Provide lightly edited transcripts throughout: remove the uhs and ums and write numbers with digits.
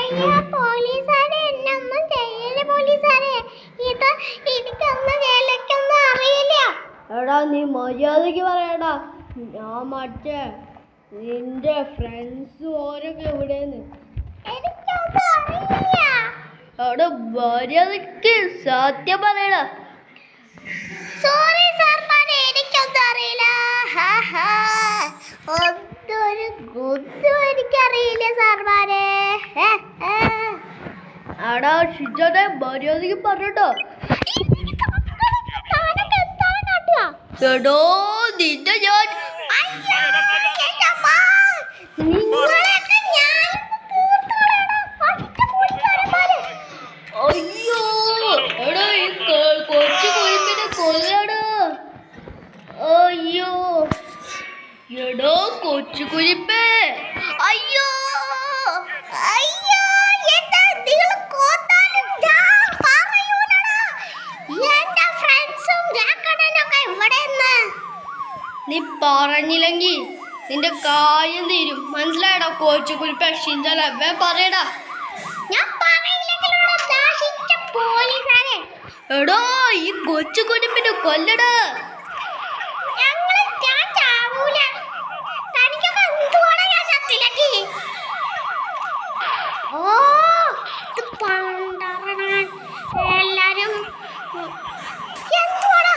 അയ്യോ പോലീസുകാരെ എന്നൊന്നും ചെയ്യല്ലേ പോലീസുകാരെ. ഇത് എനിക്കൊന്നും ജയിലേക്കൊന്നും അറിയില്ല. എടാ നീ മര്യാദക്ക് പറയടാ. ഞാൻ മറ്റേ നിന്റെ ഫ്രണ്ട്സ് ഓരൊക്കെ എവിടെയെന്ന് എനിക്കൊന്നും അറിയില്ല. എടാ മര്യാദക്ക് സത്യം പറയടാ. സോറി സാർമാരെ, എനിക്കൊന്നും അറിയില്ല. ഒന്നൊരു ഗുഡും എനിക്കറിയില്ല സാർമാരെ. എടാ ഷിജോനെ മര്യാദക്ക് പറഞ്ഞോ. എടോ നിന്റെ ഞാൻ അയ്യോ എടാ ഈ കൊച്ചു കുഴിപ്പിനെ കൊല്ലടാ. അയ്യോ എടോ കൊച്ചു കുഴിപ്പേ. അയ്യോ അയ്യോ എന്താ നിങ്ങൾ കൊന്നാലും ഞാൻ പറയൂലടാ. എന്റെ ഫ്രണ്ട്സും ജാക്കടനൊക്കെ ഇവിടെന്ന്. നീ പറഞ്ഞില്ലെങ്കിൽ നിന്റെ കാര്യം തീരും. മനസ്സിലായടാ കൊച്ചു കുഴിപ്പേ. ഷിൻജാനെ പറയടാ. ഞാൻ പറയില്ലെങ്കിലുള്ള ദാഹിച്ച പോലീസുകാരെ. എടോ ഈ കൊച്ചു കുഴിപ്പിനെ കൊല്ലടാ. ഞാൻ ചാവൂല. തനിക്കൊക്കെ എന്തുവാണ് ഞാൻ ചത്തില്ലെങ്കിൽ. ഓ ഇത് പണ്ടറങ്ങാൻ എല്ലാരും എന്തുവാടാ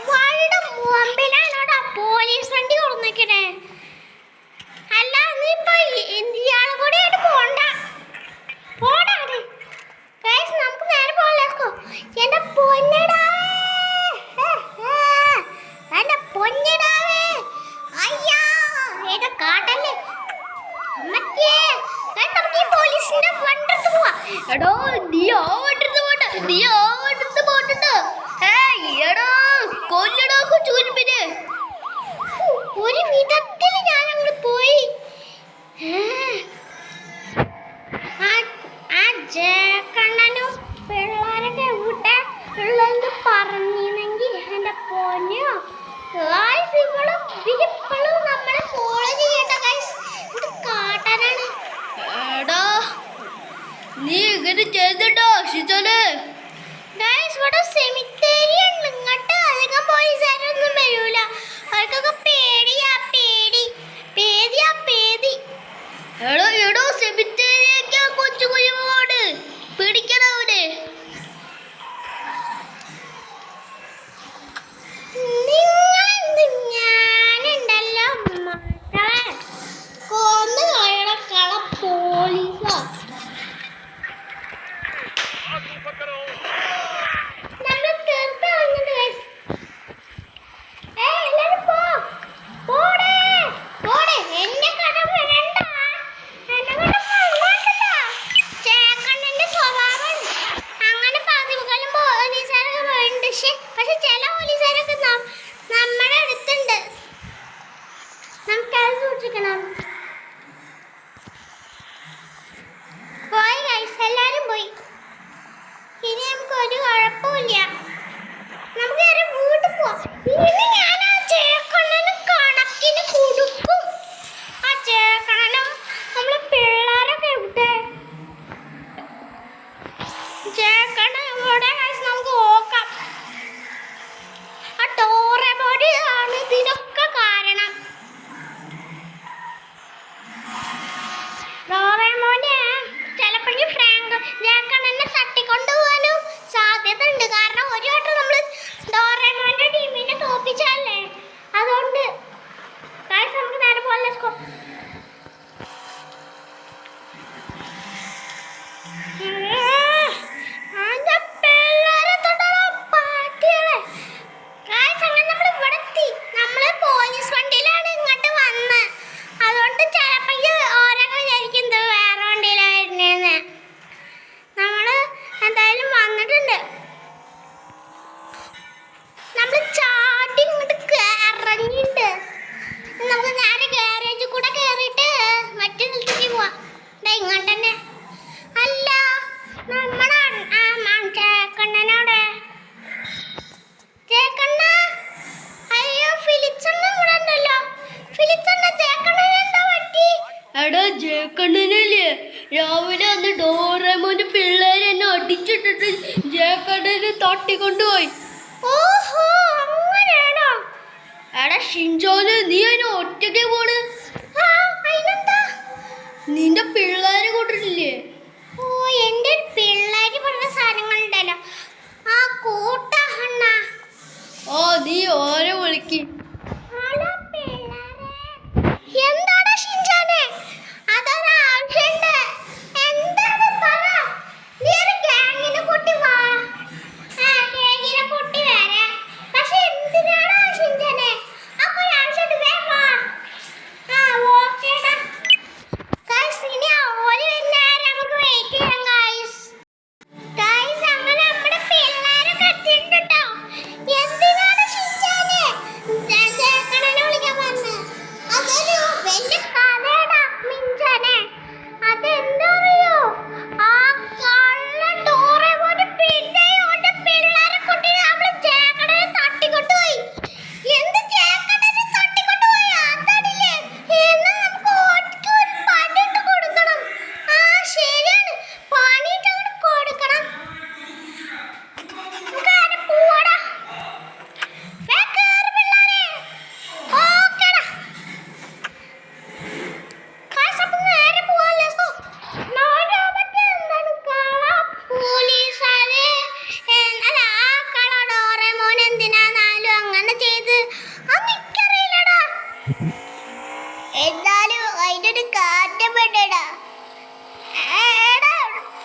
വഴുടെ മുമ്പിലാണോടാ പോലീസ് വണ്ടി കൊടുന്നേക്കണേ. അല്ല നീ ഇപ്പൊ ഇയാളും കൂടി ആയിട്ട് പോണ്ട. പോടാ ഗൈസ്, നമുക്ക് നേരെ പോകാം. എന്റെ പൊന്നിടാവേ, എന്റെ പൊന്നിടാവേ. അയ്യാ ഏതാ കാട്ടല്ലേ അമ്മക്കേ. നമുക്ക് ഈ പോലീസിന്റെ വണ്ടത്ത് പോവാ. എടോ നീ ഓടുത്ത് പോട്ടെ. നീ ഓടുത്ത് പോട്ടോ. എടോ കൊല്ലടോ കൊച്ചു കുഴിപ്പിനെ. ഒരു വിധത്തിൽ ഞാൻ അങ്ങോട്ട് പോയി. ആ ജയക്കണ്ണനും പിള്ളേരൊക്കെ എവിടെ ഉള്ളതെന്ന് പറഞ്ഞിരുന്നെങ്കിൽ എന്റെ പൊന്നോ. ഇപ്പോഴും നമ്മളെ ഫോളോ ചെയ്യണ്ട ഗൈസ്. ഇത് കാട്ടാനാണ്. എടാ നീ ഇങ്ങനെ ചെയ്തിട്ടോ ഷിജോനെ. ഗൈസ് ഇവിടെ സെമിത്തേരി ഉണ്ട്. ഇങ്ങോട്ട് അധികം പോലീസുകാരൊന്നും വരൂല. അവർക്കൊക്കെ പേടിയാ പേടി. പേടിയാ പേടി. എടോ എടോ സെമിത്തേരിയൊക്കെ കൊച്ചു കുഴിപ്പോട് പിടിക്കണവനെ. നിങ്ങളെന്ത് ഞാനുണ്ടല്ലോ മക്കളെ കൊന്നു കളയണ കള പോലീസാ. നമ്മൾ തീർത്ത് കളഞ്ഞിട്ട് ഗൈസ്. എല്ലാരും പോടേ പോടേ. എന്നെ കടവിടണ്ട. എന്നെ കടവിടണ്ട. ചേക്കണ്ണന്റെ സ്വഭാവം അങ്ങനെ പതിവുകളും പോലീസുകാരൊക്കെ വേണ്ട. പക്ഷെ ചില പോലീസുകാരൊക്കെ നമ്മുടെ അടുത്തുണ്ട്. നമുക്കത് സൂക്ഷിക്കണം. പോയി ഗൈസ്, എല്ലാരും പോയി. ഇനി നമുക്ക് ഒരു കുഴപ്പമില്ല. നമുക്ക് നേരെ വീട്ടിൽ പോവാം. ഇനി ഞാൻ ആ ചേക്കണ്ണന് കണക്കിന് കൊടുക്കും. ആ ചേക്കണ്ണനും നമ്മളെ പിള്ളേരൊക്കെ എവിടെ? ചേക്കണ്ണൻ എവിടെ ഗൈസ്? നമുക്ക് നോക്കാം. ആ ഡോറേമോൻ ആണ് ഇതിനൊക്കെ കാരണം. ഡോറേമോനെ ചിലപ്പോൾ ഫ്രാങ്ക് ജാക്കണ്ണനെ തട്ടിക്കൊണ്ടു പോകാനും സാധ്യത ഉണ്ട്. കാരണം ഒരു വട്ടം നമ്മൾ ഡോറേമോന്റെ ടീമിനെ തോപ്പിച്ചല്ലേ. അതുകൊണ്ട് ഗൈസ് നമുക്ക് നേരെ പോകാം. Let's go. പോലീസ് വണ്ടിയിലാണ് ഇങ്ങോട്ട് വന്ന്. അതുകൊണ്ട് ചിലപ്പോൾ ഓരോക്കെ വിചാരിക്കുന്നത് വേറെ വണ്ടിയിലായിരുന്നേന്ന്. നമ്മള് എന്തായാലും വന്നിട്ടുണ്ട്. നമ്മൾ ചാടി ഇങ്ങോട്ട് ഇറങ്ങിണ്ട്. നമുക്ക് നേരെ ഗാരേജിൽ കൂടെ കയറിയിട്ട് മറ്റേ സ്ഥലത്തേക്ക് പോവാം. ഇങ്ങോട്ട് തന്നെ. അല്ല നമ്മളെ ചേക്കണ്ണനവിടെ. ചേക്കണ്ണ അയ്യോ ഫിലിച്ചണ്ണ ഇവിടെ ഉണ്ടല്ലോ. ഫിലിച്ചണ്ണ ചേക്കണ്ണന് എന്താ പറ്റി? എടാ ജയക്കണ്ണനല്ലേ രാവിലെ അന്ന് ഡോർ കാട്ടിന് തട്ടിക്കൊണ്ടുപോയി. ഓഹോ അങ്ങനെയാണോ? എടാ ഷിൻചാനെ, നീ അതിന് ഒറ്റയ്ക്ക് പോണ്? ആ അതിനെന്താ? നിന്റെ പിള്ളേരെ കൊണ്ടിട്ടില്ലേ? ഓ എൻ്റെ പിള്ളേര് പറഞ്ഞ സാധനങ്ങളുണ്ടല്ലോ, ആ കൂട്ടഹണ്ണ. ഓ നീ ഓരോ വിളിക്ക്. ഹലോ പിള്ളേരെ. എന്താണ് ഷിൻചാനെ? അതൊരു ആവശ്യമുണ്ട്. എന്താണ് പറ. നീ ഒരു ഗ്യാങ്ങിനെ കൂട്ടി വാ. ആ ഗ്യാങ്ങിനെ കൂട്ടി വരാ. പക്ഷെ എന്തിനാണ് ഷിൻചാനെ? അപ്പൊ ഒരു ആവശ്യമുണ്ട്, വേഗം വാ. ആ ഓക്കേടാ ഗൈസ്. ഇനി ഓര് വരുന്നവരെ നമുക്ക് വെയിറ്റ് ചെയ്യാം ഗൈസ്. ഗൈസ് അങ്ങനെ നമ്മുടെ പിള്ളേരൊക്കെ എത്തിയിട്ടുണ്ട് ട്ടോ. എന്തിനാണ് ഷിൻചാനെ ചേക്കണനെ വിളിക്കാൻ വന്നത്? അതൊരു വലിയ കഥയാടാ മിൻചാനെ. അതെന്താ അറിയോ? ആ കള്ളൻ ഡോറേമോന്റെ പിന്നെയും ഓന്റെ പിള്ളേരെ കൂട്ടി നമ്മള് ചേക്കണനെ തട്ടിക്കൊണ്ടുപോയി. എന്ത് ചേക്കണനെ തട്ടിക്കൊണ്ടുപോയി? അതടില്ലേ? എന്നാ നമുക്ക് ഓർക്ക് ഒരു പണിയിട്ട് കൊടുക്കണം. ആ ശരിയാണ്, പണിയിട്ട് അങ്ങോട്ട് കൊടുക്കണം. നമുക്ക് ആരെ പോവാടാ? വേഗം കേറ് പിള്ളേരെ. ഓക്കേടാ ഗൈസ്, അപ്പൊ നേരെ പോവാം. Let's go. മറ്റേ എന്താണ് കള പോലീസുകാര് അല്ല, ആ കള ഡോറേമോൻ എന്തിനാന്നാലും അങ്ങനെ ചെയ്ത് അന്ന് എനിക്കറിയില്ലടാ. എന്നാലും അതിൻ്റെ ഒരു കാര്യം വേണ്ടടാ. എടാ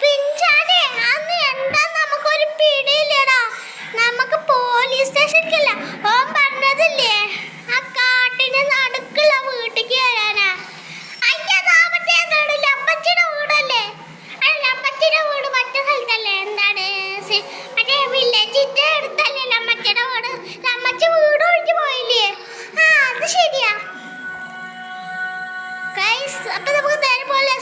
പിഞ്ചാനെ, അന്ന് എന്താ നമുക്കൊരു പിടിയില്ലടാ. നമുക്ക് പോലീസ് സ്റ്റേഷനിലേക്കല്ല ഓൻ പറഞ്ഞതില്ലേ, ആ കാട്ടിന് നടുക്കുള്ള വീട്ടിലേക്ക് വരാനാ. അയ്യതാ മറ്റേ എന്താണില്ല അപ്പച്ചിയുടെ വീടല്ലേ? അല്ല അപ്പച്ചിയുടെ വീട് മറ്റേ സ്ഥലത്തല്ലേ? എന്താണ് മറ്റേ വില്ലേജിന്റെ അടുത്തല്ലേ അമ്മച്ചിയുടെ വീട്? അമ്മച്ചി വീട് ഒഴിഞ്ഞു പോയില്ലേ? ആ അത് ശരിയാ ഗൈസ്. അപ്പൊ നമുക്ക് നേരെ പോലെ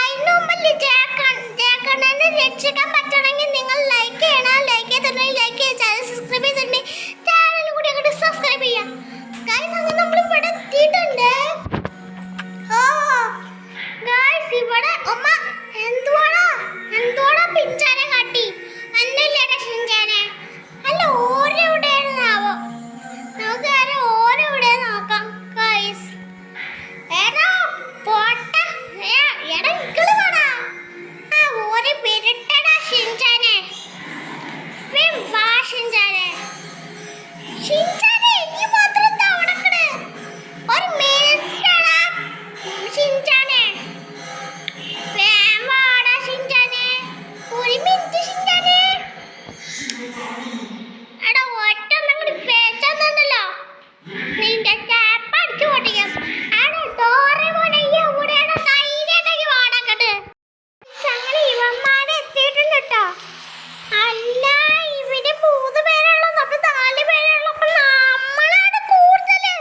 അതിന് മുമ്പല്ലേ ജാക്കണ്ണനെ രക്ഷിക്കാൻ പറ്റണമെങ്കിൽ നിങ്ങൾ ലൈക്ക് ചെയ്യണം. ലൈക്ക് ചെയ്തിട്ടുണ്ടെങ്കിൽ ലൈക്ക് ചെയ്യുക, ചാനൽ സബ്സ്ക്രൈബ് ചെയ്തിട്ടുണ്ടെങ്കിൽ ചാനൽ കൂടി അങ്ങോട്ട് സബ്സ്ക്രൈബ് ചെയ്യാം ഗൈസ്. അങ്ങനെ നമ്മൾ ഇവിടെ എത്തിയിട്ടുണ്ട്. ഓ ഗൈസ്, ഇവിടെ ഉമ്മ എന്തുവാടാ പിഞ്ചാനെ കാട്ടി എന്നല്ലേടാ ഷിൻചാനെ? അല്ല ഓരെവിടെയാണെന്നാവോ? നമുക്ക് ആരെ ഓരെവിടെ നോക്കാം ഗൈസ്. എടാ പോട്ടെ. എടാ ഇങ്ങള് വാടാ. ആ ഓരെ വിരട്ടടാ ഷിൻചാനെ. വാ ഷിൻചാനെ. ഷിൻചാനെ നീ മാത്രം എന്താ അവിടെ നിക്കണെ? ഒരു മിനിറ്റടാ ഷിൻചാനെ. വേഗം വാടാ ഷിൻചാനെ. ഒരു മിനിറ്റ് ഷിൻചാനെ. എടാ ഒറ്റ ഒന്നും പേച്ചൊന്നുണ്ടല്ലോ, നിന്റെ ടാപ്പ് അടിച്ചു പൊട്ടിക്കാം. എടാ ഡോറേമോനെ എവിടെയാണ്? ധൈര്യമുണ്ടെങ്കിൽ വാടാക്കട്ട്. അങ്ങനെ ഇവന്മാരെ എത്തിയിട്ടുണ്ട് ട്ടോ. അല്ല ഇവര് 3 പേരുള്ളൂ, നമ്മൾ 4 പേരുള്ളപ്പോ നമ്മളാണ് കൂടുതല്.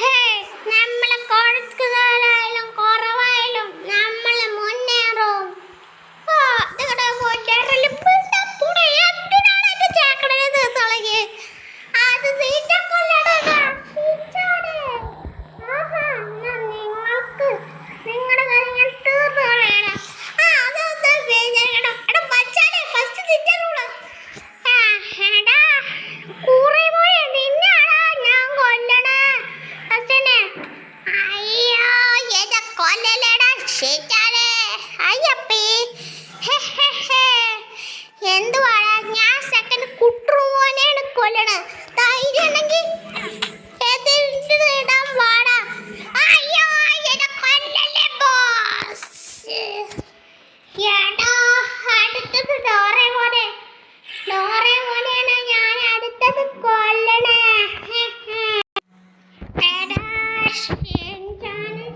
ഹേ നമ്മളെ കൊടുക്കുന്നവരായാലും കുറവായാലും നമ്മള് മുന്നേറും. ആ നിങ്ങളുടെ മുന്നേറല് പിള്ളപ്പുറ എന്തിനാണ് എന്റെ ചേക്കടനെ തീർത്തോളങ്ങി? അത് തീറ്റ കൊല്ലടാ ഷിൻചാനെ. ആഹാ എന്നാ നിങ്ങളുടെ കാര്യം ഞാൻ തീർന്നു കളയണം. ആ അതെന്താ വേദന? എടാ മച്ചാനെ ഫസ്റ്റ് തിരിച്ചറിയൂടാ. എടാ കൂറേ പോയെ നിന്നാടാ ഞാൻ കൊല്ലണേ ഫസ്റ്റന്നെ. അയ്യോ എന്നെ കൊല്ലലേടാ ഷിൻചാനെ. അയ്യപ്പി എന്തുവാടാ, ഞാൻ സെക്കൻഡ് കുട്ടുമോനെയാണ് കൊല്ലണേ. ധൈര്യം ഉണ്ടെങ്കിൽ ഇടാൻ വാടാ. അയ്യോ എന്നെ കൊല്ലല്ലേ ബോസ്. എടാ അടുത്തത് ഡോറേമോനെയാണ് ഞാൻ അടുത്തത് കൊല്ലണേ. എടാ ഷിൻചാനെ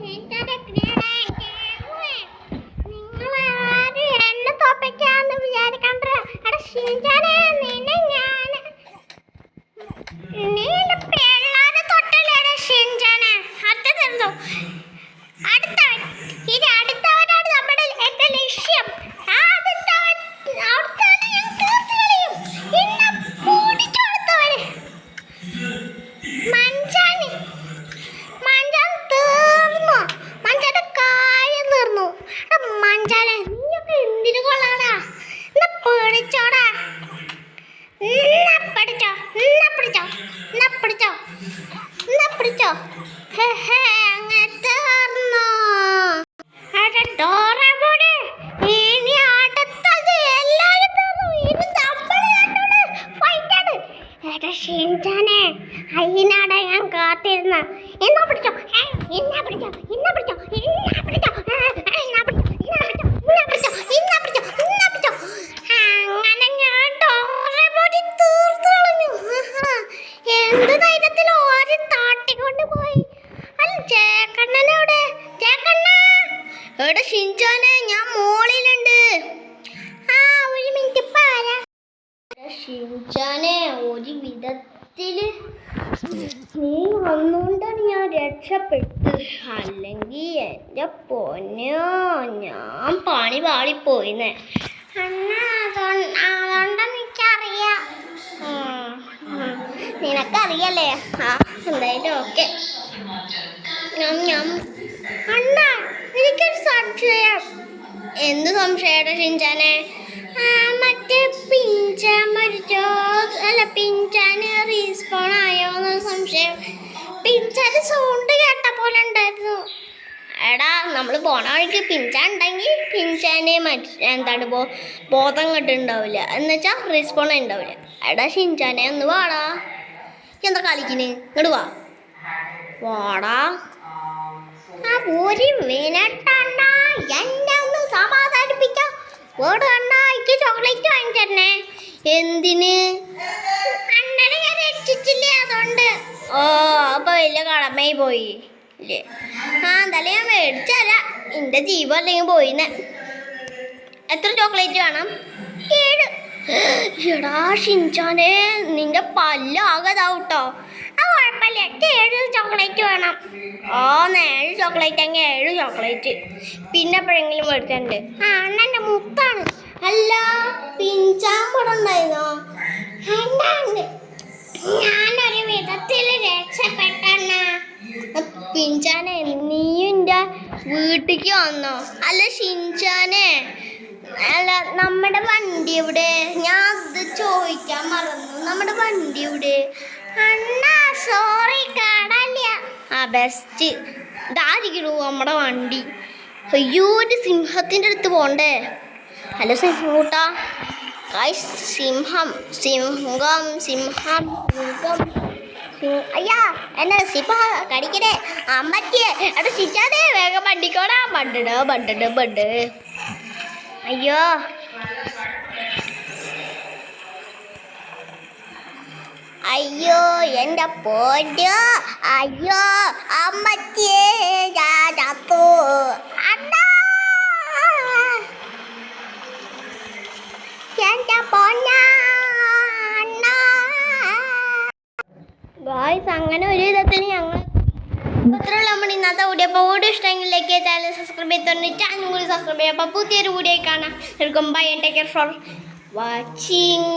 നിങ്ങളാരും എന്നെ തോപ്പിക്കാന്ന് വിചാരിക്കണ്ട. എടാ ഷിൻചാനെ നിന്നെ ഞാൻ നീ എന്റെ പിള്ളേരെ തൊട്ടല്ലേടാ ഷിൻചാനെ. അടുത്തതെന്തോ അടുത്തവൻ. ഇനി അടുത്തവനാണ് നമ്മുടെ എന്റെ ലക്ഷ്യം. അടുത്തവനെ ഞാൻ തീർത്ത് കളയും. ഇന്നെ പൂടിച്ചു കൊടുത്തവന് മഞ്ചാൻ തീർന്നു. മഞ്ചാന്റെ കാര്യം തീർന്നു. മഞ്ചാനെ നീയൊക്കെ എന്തിനു കൊള്ളാടാ? എന്നാ പേടിച്ചോടാ. എന്നാ പിടിച്ചോ, എന്നാ പിടിച്ചോ, എന്നാ പിടിച്ചോ, എന്നാ പിടിച്ചോ. ഹേ ഹേ, അങ്ങനെ തീർന്നോ? എടാ ഡോറമോനെ, ഇനി അടുത്തത് എല്ലാരും തീർന്നു. ഇനി നമ്മള് രണ്ടൂടെ fight ആണ്. എടാ ഷിൻചാനെ, അതിനാടാ ഞാൻ കാത്തിരുന്ന. എന്നാ പിടിച്ചോ, എന്നാ പിടിച്ചോ, എന്നാ പിടിച്ചോ, എന്നാ പിടിച്ചോ, എന്നാ പിടിച്ചോ, എന്നാ പിടിച്ചോ, എന്നാ പിടിച്ചോ, എന്നാ പിടിച്ചോ, എന്നാ പിടിച്ചോ. അങ്ങനെ ഞാൻ ഡോറമോനെ തീർത്തു കളഞ്ഞു. എന്ത് ധൈര്യത്തിൽ ഓര് താട്ടിക്കൊണ്ട് പോയി. അല്ല ചേക്കണ്ണനോടെ, ചേക്കണ്ണ. എടാ ഷിൻചാനെ, ഞാൻ മോളിലുണ്ട്. ഒരു മിനിറ്റ് പാരാ. ഷിൻചാനെ, ഒരു വിധത്തില് നീ വന്നുകൊണ്ടാണ് ഞാൻ രക്ഷപ്പെട്ടു. അല്ലെങ്കിൽ എൻ്റെ പൊന്നോ, ഞാൻ പണി പാളിപ്പോയിന്നെ. അണ്ണാ, അതുകൊണ്ടാ എനിക്കറിയാം. നിനക്കറിയല്ലേ? ആ, എന്തായാലും ഓക്കെ. അണ്ണാ, എനിക്കൊരു സംശയം. എന്ത് സംശയമായിട്ട് ഷിൻചാനെ? മറ്റേ പിഞ്ചാൻ മരിച്ചോ, അല്ല പിഞ്ചാന് റീസ്പോൺ ആയോ എന്നൊരു സംശയം. പിഞ്ചാന് സൗണ്ട് കേട്ട പോലെ ഉണ്ടായിരുന്നു. എടാ, നമ്മൾ പോണ വഴിക്ക് പിഞ്ചാൻ ഉണ്ടെങ്കിൽ പിഞ്ചാന് എന്താണ് ബോധം കെട്ടുണ്ടാവില്ല, എന്നുവെച്ചാൽ റെസ്പോൺ ഉണ്ടാവില്ല. എടാ ഷിൻചാനെ, ഒന്ന് വാടാ. എന്താ കളിക്കിന്? ഇങ്ങോട്ട് വാടാ. ഒരു മിനിറ്റ് അണ്ണാ, എന്നെ ഒന്ന് സമാധാനിപ്പിക്കാം. ഓട് അണ്ണാ, എനിക്ക് ചോക്ലേറ്റ് വാങ്ങിച്ചേ. എന്തിന്? അണ്ണനെ ഞാൻ രക്ഷിച്ചില്ലേ, അതുകൊണ്ട്. ഓ, അപ്പൊ വലിയ കടമയായി പോയി ഇല്ലേ? എന്തായാലും ഞാൻ മേടിച്ചല്ല, എൻ്റെ ജീവൻ അല്ലെങ്കിൽ പോയിന്ന്. എത്ര ചോക്ലേറ്റ് വേണം? 7. എടാ ഷിൻചാനെ, നിന്റെ പല്ല് ആകതാവട്ടോ. കുഴപ്പമില്ല, 7 ചോക്ലേറ്റ് വേണം. 7 ചോക്ലേറ്റ് എങ്കിൽ 7 ചോക്ലേറ്റ്. പിന്നെ എപ്പോഴെങ്കിലും മേടിച്ചിട്ടുണ്ട്. അണ്ണൻ്റെ മുത്താണ്. അല്ല, പിഞ്ചാൻ കൂടെ ഉണ്ടായിരുന്നോ? ഞാനൊരു വിധത്തിൽ രക്ഷപ്പെട്ടണ്ണ. പിഞ്ചാനെ, നീയും എൻ്റെ വീട്ടിലേക്ക് വന്നോ? അല്ല ഷിൻചാനെ, അല്ല നമ്മുടെ വണ്ടി എവിടെ? ഞാൻ അത് ചോദിക്കാൻ മറന്നു. നമ്മുടെ വണ്ടി എവിടെ? അണ്ണാ സോറി, കാണാനില്ല. ബെസ്റ്റ്. ഇതായിരിക്കണു നമ്മുടെ വണ്ടി. അയ്യോ, ഒരു സിംഹത്തിൻ്റെ അടുത്ത് പോണ്ടേ? ഹലോ സിംഹൂട്ടാ. സിംഹം സിംഹം സിംഹം സിംഹം. അയ്യാ, എന്നെ സിംഹ കടിക്കണേ. അമ്മറ്റിയെ അവിടെ ശിച്ചാതെ വേഗം വണ്ടിക്കോടാ. ബണ്ട്. അയ്യോ, അയ്യോ എൻ്റെ പോറ്റോ. അയ്യോ അമ്മറ്റിയെ, ഞാൻ ചത്തു. അണ്ണാ, എൻ്റെ പൊന്ന അണ്ണാ. ഗായ്സ്, അങ്ങനെ ഒരു വിധത്തിന് ഞങ്ങൾ അത്രയുള്ള നമ്മൾ ഇന്നത്തെ വീഡിയോ. അപ്പോൾ വീഡിയോ ഇഷ്ടമെങ്കിൽ ലൈക്ക് ചാനൽ സബ്സ്ക്രൈബ് ചെയ്തിട്ടുണ്ട്. ചാനൽ കൂടി സബ്സ്ക്രൈബ് ചെയ്യാം. അപ്പോൾ പുതിയൊരു വീഡിയോ കാണാം. Bye and take care for watching.